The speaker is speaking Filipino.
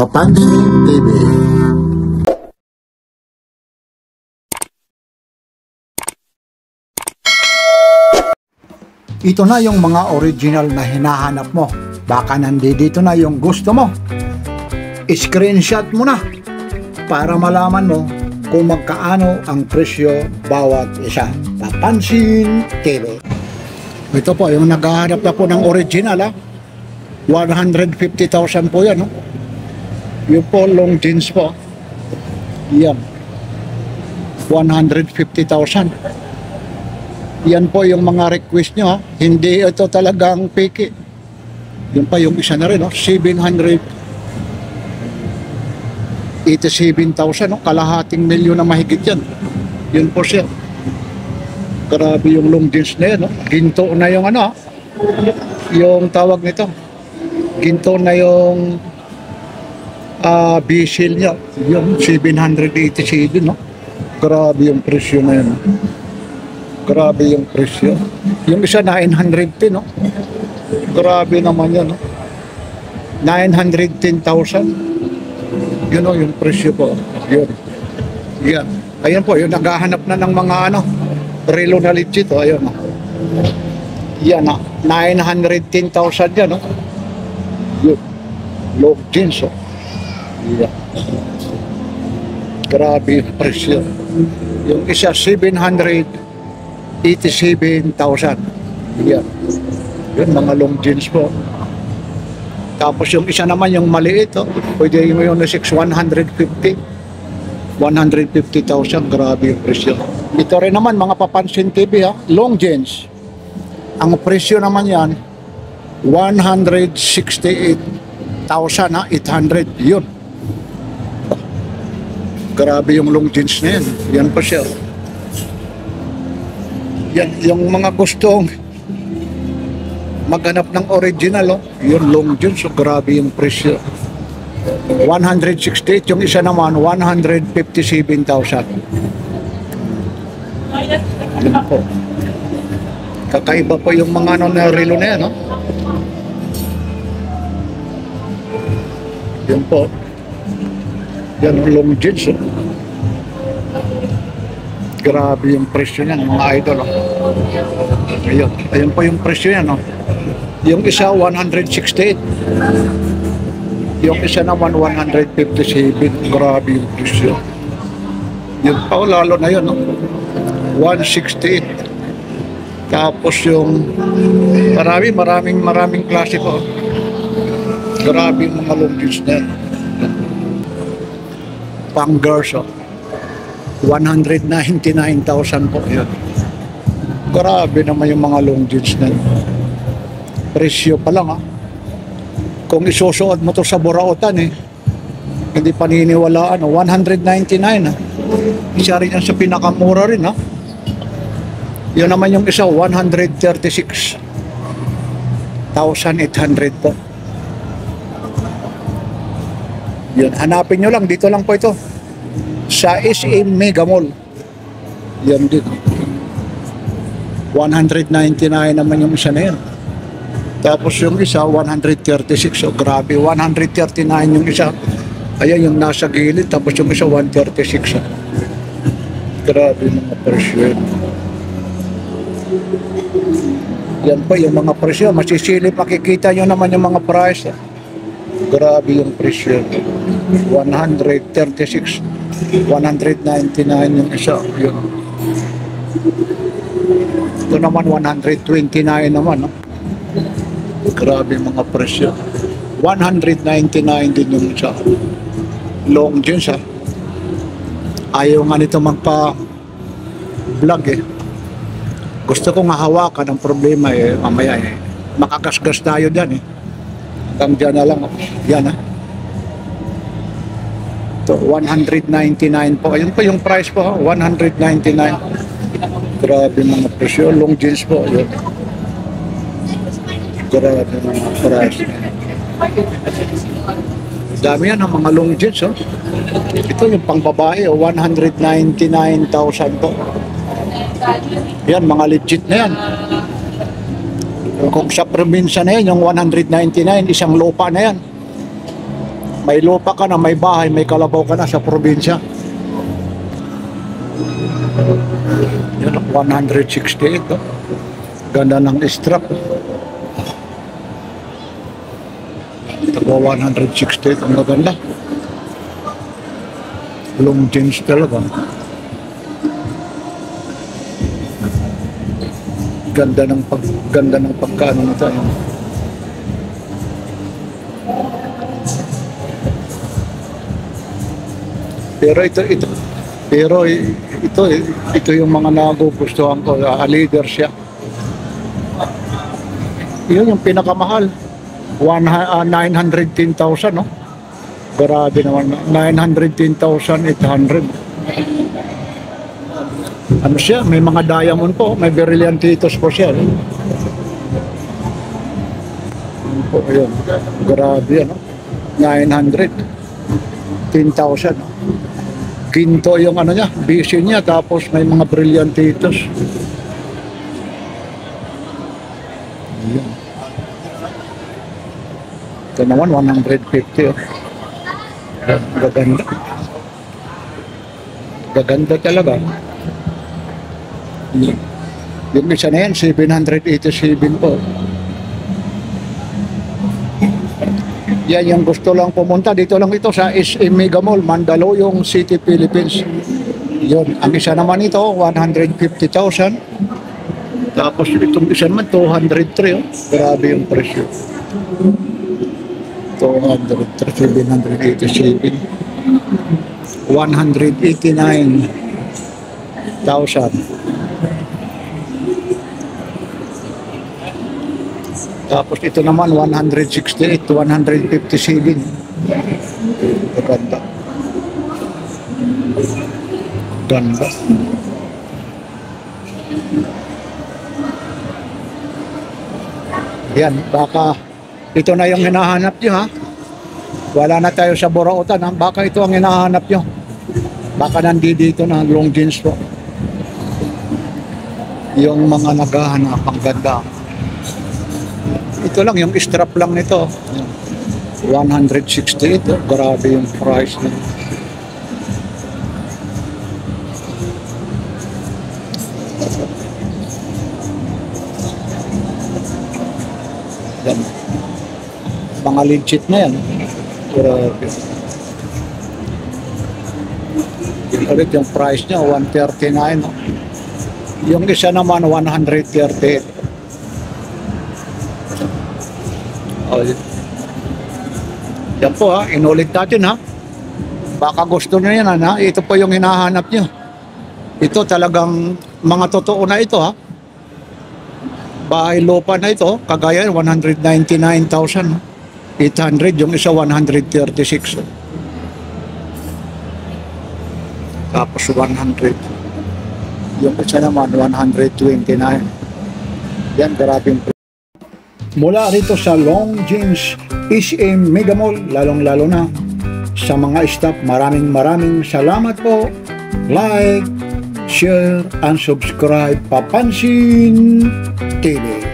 Papansin TV. Ito na yung mga original na hinahanap mo. Baka nandito na yung gusto mo. Screenshot mo na para malaman mo kung magkaano ang presyo bawat isa. Papansin TV. Ito po, yung naghahanap na po ng original, 150,000 po yan. Yung po long jeans po. Yan. 150,000. Yan po yung mga request nyo. Hindi ito talagang fake. Yun pa yung isa na rin. 787,000. Kalahating milyon na mahigit yan. Yun po siya. Grabe yung long jeans na yan. Ginto na yung yung tawag nito. Ginto na yung bisil niya. Yung 787. Grabe yung presyo na yan. Grabe yung presyo. Yung isa 910, Grabe naman yan, 910,000. Yun yung presyo po. Yun. Yan. Ayan po, yung naghahanap na ng mga relo na legit, ayun. Yan, 910,000 yan, Yun. Long jeans, Yan. Grabe yung presyo. Yung isa 787,000. Yan. Yun, mga long jeans po. Tapos yung isa naman, yung maliit, pwede mo yung 150,000. Grabe yung presyo. Ito rin naman, mga Papansin TV, long jeans. Ang presyo naman yan, 168,800. Yun. Grabe yung long jeans na yan. Yan pa siya. Yan, yung mga gustong maghanap ng original, yung long jeans, grabe yung presyo. 168, yung isa naman, 157,000. Yan po. Kakaiba po yung mga na relo na yan, Yan po. Yan, long jeans, Grabe yung presyo niyan, mga idol. Ayun. Ayun po yung presyo yan. Yung isa, 168. Yung isa naman, 157. Grabe yung presyo. Yun pa, lalo na yun. 168. Tapos yung maraming klase po. Grabe yung mga long jeans na yan. Pang girls, 199,000 po yun. Grabe naman yung mga long jeans na yun. Presyo pa lang, Kung isusuot mo to sa Burautan, hindi paniniwalaan, 199, Isa rin yan sa pinakamura rin, Yun naman yung isa, 136,800 po. Yun, hanapin nyo lang, dito lang po ito. Sa SM Mega Mall. Yan din. 199 naman yung isa na yan. Tapos yung isa, 136. So, grabe. 139 yung isa. Ayan yung nasa gilid. Tapos yung isa, 136. Grabe mga presyo. Yan pa yung mga presyo. Masisilip. Makikita nyo naman yung mga price. Grabe yung presyo. 136. 199 yung isa. Yun. Ito naman 129 naman. Grabe mga presyo. 199 din yung isa. Long jeans, Ayaw nga nito magpa-vlog, Gusto ko nga hawakan. Ang problema mamaya makagasgas tayo dyan, Hanggang dyan na lang. Yan, 199 po. Ayun po yung price po, 199. Grabe mga presyo. Long jeans po. Yun. Grabe mga price. Dami yan ang mga long jeans. Ito yung pang babae, 199,000 po. Yan, mga legit na yan. Kung sa probinsya na yan, yung 199, isang lupa na yan. May lupa ka na, may bahay, may kalabaw ka na sa probinsya. Yan, 168. Oh. Ganda ng strap. Tago 168. Ang maganda. Long jeans talaga. Ganda ng pagkano nito. Pero ito yung mga nagugustuhan ko. Leader siya. Yun yung pinakamahal. 910,000, no? Grabe naman. 910,800. Ano siya? May mga diamond po. May brillantitos po siya. No? Po, ayun. Grabe, no? 910,000. No? Ginto yung ano niya, busy niya, tapos may mga brillantitos. Ayan. Ito naman, 150. Oh. Gaganda. Gaganda talaga. Yung isa na yan, 787 po. Yan yung gusto lang pumunta. Dito lang ito sa SM Mega Mall, Mandaluyong City, Philippines. Yun. Ang isa naman ito, 150,000. Tapos itong isa naman, 203. Oh. Grabe yung presyo. 203, 787. 189,000. Tapos ito naman 168, 157. Ganda. Ganda. Yan, baka ito na yung hinahanap nyo, ha? Wala na tayo sa Borautan, ha? Baka ito ang hinahanap nyo. Baka nandito na long jeans po. Yung mga naghahanap, ang ganda. Ito lang, yung strap lang nito. 168. Oh. Grabe yung price na. Yan. Mga legit na yan. Grabe. Yung ulit yung price niya, 139. Oh. Yung isa naman, 138. Oh, yan po, ha, inulit natin, ha. Baka gusto nyo yan, ha. Ito po yung hinahanap nyo. Ito talagang mga totoo na ito, ha. Bahay lupa na ito, kagaya 199,800, yung isa 136. Tapos 100. Yung isa naman 129. Yan, grabe. Mula rito sa Long Jeans SM Mega Mall, lalong-lalo na sa mga staff, maraming salamat po. Like, share, and subscribe Papansin TV.